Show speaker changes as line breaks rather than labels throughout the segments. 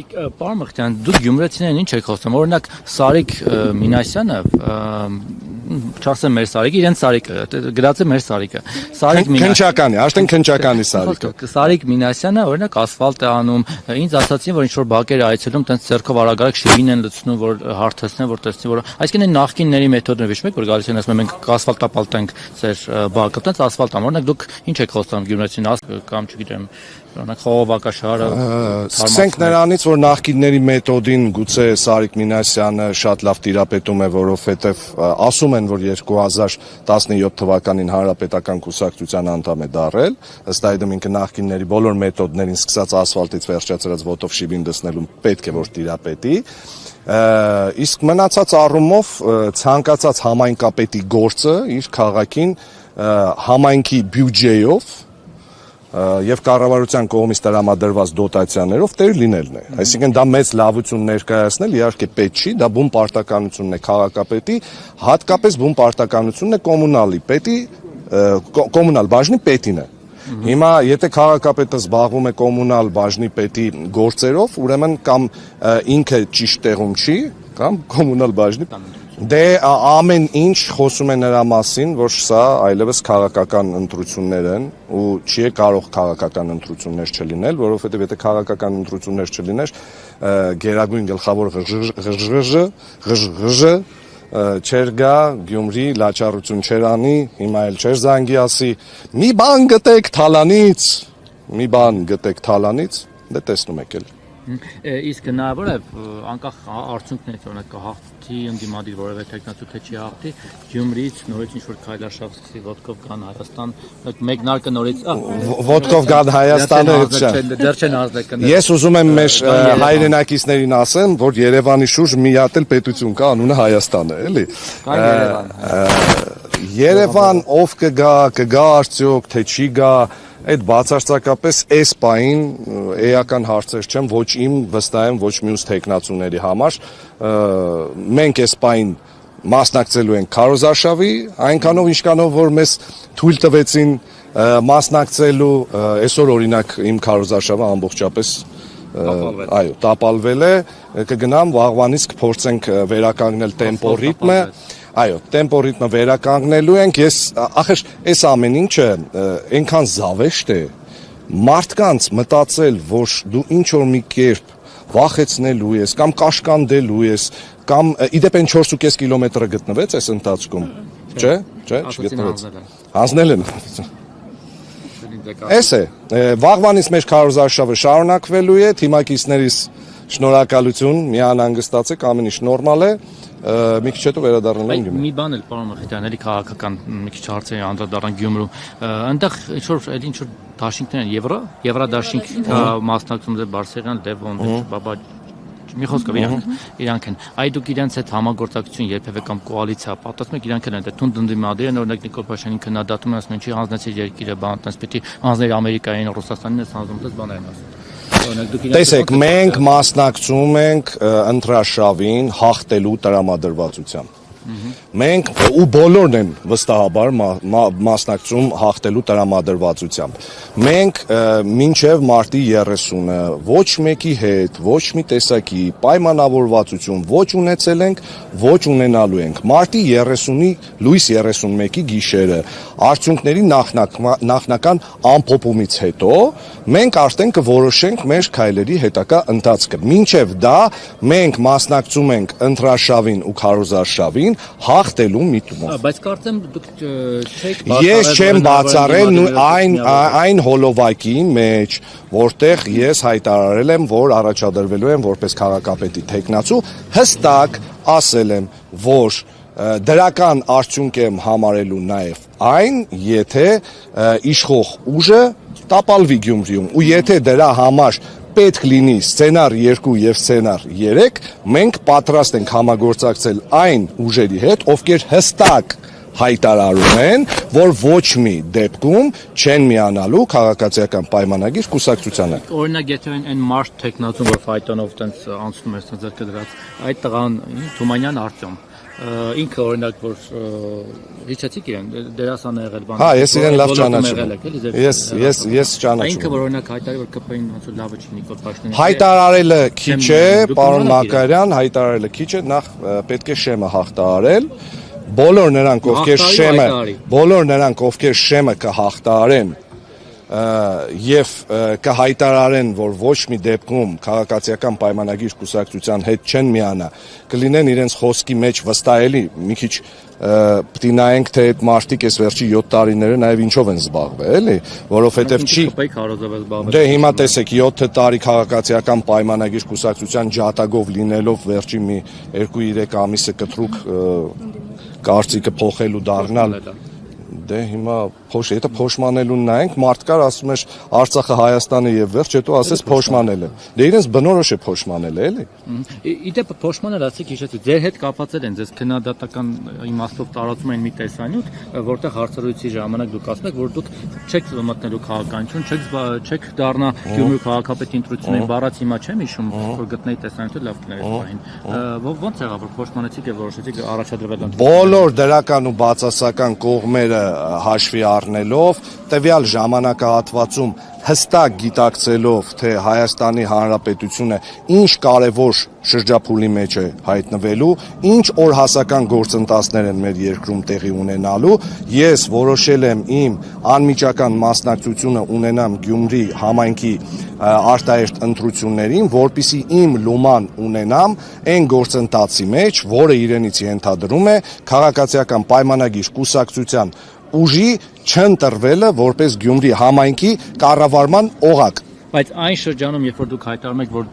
Պարոն Մխիթարյան, դուք գյումրեցիներին ինչ եք խոսում, օրինակ Սարիկ Մինասյանը, չասեմ մեր Սարիկը, իրենց Սարիկը, գրած է մեր Սարիկը։
Քնչականի, աշտեն քնչականի Սարիկը։
Սարիկ Մինասյանը, օրինակ ասֆալտ է անում, ինձ ասացին, որ ինչ-որ բակեր այցելում, տենց ձեռքով արագ շիվին են լցնում, որ հարթեցնեն, որ տեսնի, որ այսինքն այն նախկինների մեթոդները վիշ մեկ, որ գալիս են ասում են մենք ասֆալտապալտենք ձեր բակը, տենց ասֆալտ ամ, օրինակ դուք ինչ եք խոսում գյումրեցին կամ չգիտեմ Օրինակ խողովակաշարը
Սկսենք նրանից, որ նախկինների մեթոդին գուցե Սարիկ Մինասյանը շատ լավ տիրապետում է, որովհետև ասում են, որ 2017 թվականին Հանրապետական կուսակցության անդամ է դառել, ըստ այդմ ինքը նախկինների բոլոր մեթոդներին սկսած ասֆալտից վերջացրած ոտով շիվին դսնելու պետք է որ տիրապետի, իսկ մնացած առումով ցանկացած համայնքապետի գործը իր քաղաքին համայնքի բյուջեով եւ կառավարության կողմից տրամադրված դոտացիաներով տեր լինելն է։ Այսինքն դա մեծ լավություն ներկայացնել իհարկե պետք չի, դա բուն պարտականությունն է քաղաքապետի, հատկապես բուն պարտականությունն է կոմունալի պետի, կոմունալ բաժնի պետին է։ Հիմա եթե քաղաքապետը զբաղվում է կոմունալ բաժնի պետի գործերով, ուրեմն կամ ինքը ճիշտ տեղում չի, կամ կոմունալ բաժնի Դե ամեն ինչ խոսում է նրա մասին, որ սա այլևս քաղաքական ընտրություններ են ու չի կարող քաղաքական ընտրություններ չլինել, որովհետև եթե քաղաքական ընտրություններ չլիներ, գերագույն գլխավոր ղժ չեր գա Գյումրի լաչառություն չեր անի, հիմա էլ չեր զանգի ասի մի բան գտեք թալանից, դե տեսնում եք էլ
Իսկ հնարավոր է անկախ արդյունքներից օրինակ կհաղթի ընդդիմադիր որևէ տեխնացու թե չի հաղթի Գյումրից նորից ինչ-որ քայլարշավ սկսի ոտքով գան Հայաստան մեկնարկը նորից
ոտքով գան Հայաստանը
դեռ չեն ազդել
Ես ուզում եմ մեր հայրենակիցներին ասեմ, որ Երևանի շուրջ մի հատ էլ պետություն կա, անունը Հայաստան է, էլի Երևան ով կգա արդյոք, թե չի գա Այդ բացարձակապես այս պահին էական հարցեր չեմ ոչ իմ վստահ եմ ոչ մյուս տեխնացուների համար մենք այս պահին մասնակցելու ենք քարոզարշավի այնքանով ինչքանով որ մեզ թույլ տվեցին մասնակցելու այսօր օրինակ իմ քարոզարշավը ամբողջապես այո տապալվել է կգնամ վաղվանից կփորձենք վերականգնել տեմպո ռիթմը Այո, տեմպո ռիթմը վերականգնելու ենք, ես ախր այս ամեն ինչը այնքան զավեշտ է, մարդկանց մտածել, որ դու ինչ-որ մի կերպ վախեցնելու ես, կամ կաշկանդելու ես, կամ իդեպ են 4.5 կիլոմետրը գտնվեց այս ընթացքում, չէ, չգտնվեց, հանձնել են, այս է, վաղվանից մեր քարոզարշավը շարունակվելու է, թիմակիցներիս շնորհակալություն, միանհանգստացեք, ամեն ինչ նորմալ է, մի քիչ հետո վերադառնալ ենք Գյումրի։
Մի բան էլ պարոն Մխիթարյան, էլի քաղաքական մի քիչ հարցերի անդրադառնանք Գյումրու։ Այնտեղ ինչ-որ դաշինքներ են, Եվրադաշինք մասնակցում է Բարսեղյան, Լևոն, Բաբա մի խոսքով իրանք են։ Այ դուք իրենց հետ համագործակցություն երբևէ կամ կոալիցիա պատասխանում եք իրանք են թուն դնդիմադիր են օրինակ Նիկոլ Փաշինյանի քննադատում են ասում են չի հանձնեցիր երկիրը բան տես պիտի հանձներ Ամերիկային Ռուսաստանին ես հանձնում տես բաներ են ասում
Տեսեք, մենք մասնակցում ենք ընտրաշավին հաղթելու տրամադրվածությամբ։ Մենք ու բոլորն են վստահաբար մասնակցում հաղթելու տրամադրվածությամբ։ Մենք մինչև մարտի 30-ը ոչ մեկի հետ, ոչ մի տեսակի պայմանավորվածություն ոչ ունեցել ենք, ոչ ունենալու ենք։ Մարտի 30-ի լույս 31-ի գիշերը արդյունքների նախնական ամփոփումից հետո մենք արդեն կորոշենք մեր քայլերի հետագա ընթացքը։ Մինչև դա մենք մասնակցում ենք ընտրաշավին ու քարոզարշավին հաղթելու միտումով։
Բայց կարծեմ դուք չեք
Ես չեմ բացառել այն հոլովակի մեջ, որտեղ ես հայտարարել եմ, որ առաջադրվելու եմ որպես քաղաքապետի տեխնացու, հստակ ասել եմ, որ դրական արդյունք եմ համարելու նաև այն, եթե իշխող ուժը տապալվի Գյումրիում, ու եթե դրա համար պետք լինի սցենար 2 եւ սցենար 3, մենք պատրաստ ենք համագործակցել այն ուժերի հետ, ովքեր հստակ հայտարարում են, որ ոչ մի դեպքում չեն միանալու քաղաքացիական պայմանագիր կուսակցությանը։
Օրինակ եթե այն մարդ տեխնացուն, որ ֆայտոնով տենց անցնում է ձեռքը դրած, այդ տղան Թումանյան Արտյոմ ինքը օրինակ որ հիշեցիք իրեն դերասան եղել բան։
Հա, ես իրեն լավ ճանաչում եմ։ Ես ճանաչում
Ինքը
եմ։
որ օրինակ հայտարարել որ ԿՊ-ին ոնց որ լավը չի Նիկոլ Փաշինյանը։
Հայտարարելը քիչ է, պարոն Մակարյան, հայտարարելը քիչ է, նախ պետք է շեմը հաղթահարել։ Բոլոր նրանք, ովքեր շեմը կհաղթահարեն եւ կհայտարարեն, որ ոչ մի դեպքում քաղաքացիական պայմանագիր կուսակցության հետ չեն միանա, կլինեն իրենց խոսքի մեջ վստահելի, մի քիչ պետք է նայենք, թե այդ մարդիկ այս վերջի 7 տարիները նաեւ ինչով են զբաղվել, էլի, որովհետեւ չի Դե հիմա տեսեք 7 տարի քաղաքացիական պայմանագիր կուսակցության ջատագով լինելով վերջի մի 2-3 ամիսը կտրուկ կարծիքը փոխելու դառնալ Դե հիմա եթե փոշմանելուն նայենք, մարդ կար ասում էր Արցախը Հայաստանը եւ վերջ, հետո ասես փոշմանել է։ Դե իրենց բնորոշ է փոշմանել, էլի։
Իդեպ փոշմանել ասեք հիշեցի, ձեր հետ կապացել են, ձեզ քննադատական իմաստով տարածում են մի տեսանյութ, որտեղ հարցազրույցի ժամանակ դուք ասում եք, որ դուք չեք մտնելու քաղաքականություն, չեք դառնա Գյումրու քաղաքապետի ընտրություններին, բառաց հիմա չեմ հիշում, որ գտնեի տեսանյութը լավ կներես բային։ Ոնց եղավ, որ փոշմանեցիք եւ որոշեցիք առաջադրվել ընտրություններին։
Բոլոր դրական ու բացասական կողմերը հաշվի առնելով, տվյալ ժամանակահատվածում հստակ գիտակցելով, թե Հայաստանի Հանրապետությունը ինչ կարևոր շրջափուլի մեջ է հայտնվելու, ինչ օրհասական գործընթացներ են մեր երկրում տեղի ունենալու, ես որոշել եմ իմ անմիջական մասնակցությունը ունենամ Գյումրի համայնքի արտահերթ ընտրություններին, որպիսի իմ լուման ունենամ այն գործընթացի մեջ, որը իրենից ենթադրում է քաղաքացիական պայմանագիր կուսակցության ուժի չընտրվելը որպես Գյումրի համայնքի կառավարման օղակ։
Բայց այն շրջանում, երբ որ դուք հայտարարում եք, որ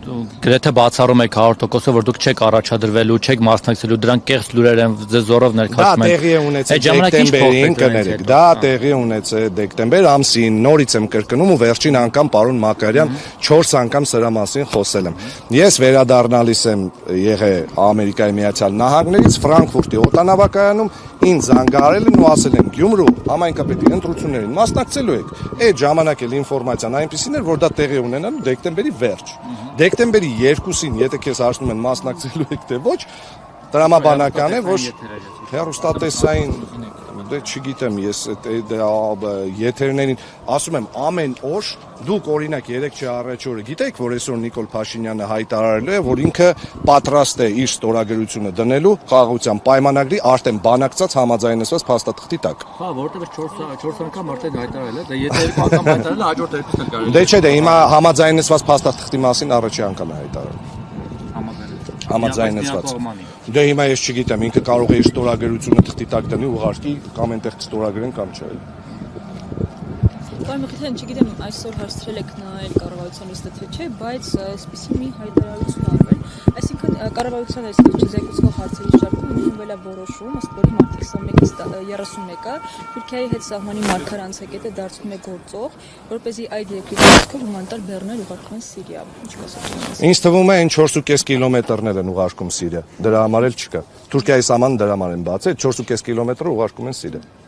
գրեթե բացառում եք 100%, որ դուք չեք առաջադրվելու, չեք մասնակցելու, դրանք կեղծ լուրեր են, ձեզ զորով ներկայացում են։
Դա տեղի ունեցել դեկտեմբերին, կներեք։ Դա տեղի ունեցել դեկտեմբեր ամսին, նորից եմ կրկնում ու վերջին անգամ պարոն Մակարյան 4 անգամ սրա մասին խոսել եմ։ Ես վերադառնալիս եմ եղել Ամերիկայի Միացյալ Նահանգներից, Ֆրանկֆուրտի օտանավակայանում ինձ զանգահարել են ու ասել են Գյումրու համայնքապետի ընտրություններին մասնակցելու եք։ Այդ ժամանակ էլ ինֆորմացիան այնպեսին էր, որ դա տեղի ունենալու դեկտեմբերի վերջ։ Դեկտեմբերի 2-ին, եթե քեզ հարցնում են մասնակցելու եք թե ոչ, տրամաբանական է, որ հեռուստատեսային դե չգիտեմ ես եթերներին ասում եմ ամեն օր դուք օրինակ 3 առաջ օրը գիտեք որ այսօր Նիկոլ Փաշինյանը հայտարարել է որ ինքը պատրաստ է իր ստորագրությունը դնելու խաղաղության պայմանագրի արդեն բանակցած համաձայնեցված փաստաթղթի տակ։
Հա, որովհետեւ 4 անգամ արդեն հայտարարել է, դե եթե 2 անգամ հայտարարել է, հաջորդ 2-ն էլ կարելի է։
Դե չէ, դե հիմա համաձայնեցված փաստաթղթի մասին առաջի անգամ է հայտարարել։ Համաձայնեցված։ Դե հիմա ես չգիտեմ, ինքը կարող է իր ստորագրությունը թղթի տակ դնի, ուղարկի կամ այնտեղ կստորագրեն կամ չէ։
Պարոն Մխիթարյան, չգիտեմ, այսօր հասցրել եք նայել կառավարության լիստը թե չէ, բայց այսպիսի մի հայտարարություն արվել, այսինքն կառավարության այս չզեկուցվող հարցերի շարքում ընդունվել է որոշում, ըստ որի մարտի 21-ից 31-ը Թուրքիայի հետ սահմանի մարգարանցակետը դարձնում է գործող, որպեսզի այդ երկրի կողմով հումանիտար բեռներ ուղարկվեն Սիրիա։ Ինչ կասեք։
Ինձ թվում է այն 4.5 կիլոմետրներ են ուղարկում Սիրիա։ Դրա համար էլ չկա։ Թուրքիայի սահմանը դրա համար են բացել, 4.5 կիլոմետր ուղարկում են Սիրիա։